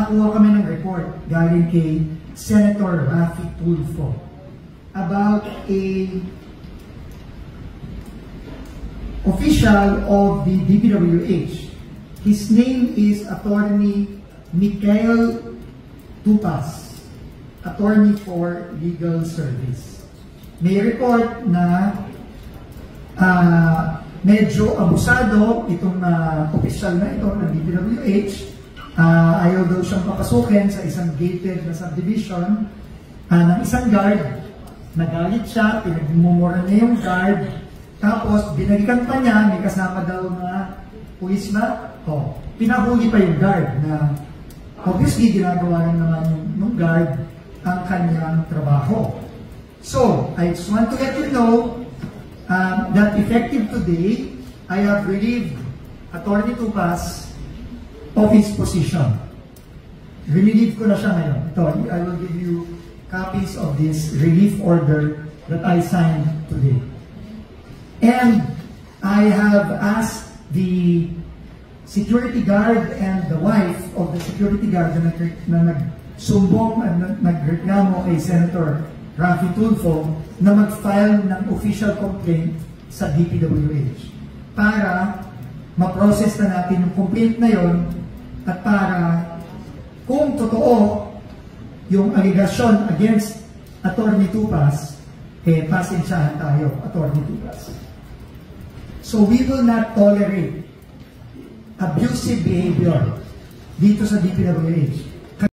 nakakuha kami ng report galing kay Senator Raffy Tulfo about a official of the DPWH. His name is Attorney Mikael Tupas, Attorney for Legal Service. May report na medyo abusado itong opisyal na ito ng DPWH. Ayaw daw siyang papasukin sa isang gated na subdivision ng isang guard. Nagalit siya, pinagmumura niya yung guard, tapos binalikan pa niya, may kasama daw na pulis ba? Pinahuli pa yung guard na obviously ginagawa lang naman yung guard ang kanyang trabaho. So, I just want to let you know that effective today, I have relieved Attorney Tupas of his position. Relieve ko na siya ngayon. Ito, I will give you copies of this relief order that I signed today. And I have asked the security guard and the wife of the security guard na nagsumbong at nagreklamo kay Senator Raffy Tulfo na mag-file ng official complaint sa DPWH para ma-process na natin yung complaint na yon at para kung totoo yung allegation against Attorney Tupas, pasensyahan tayo, Attorney Tupas. So we will not tolerate abusive behavior dito sa DPWH.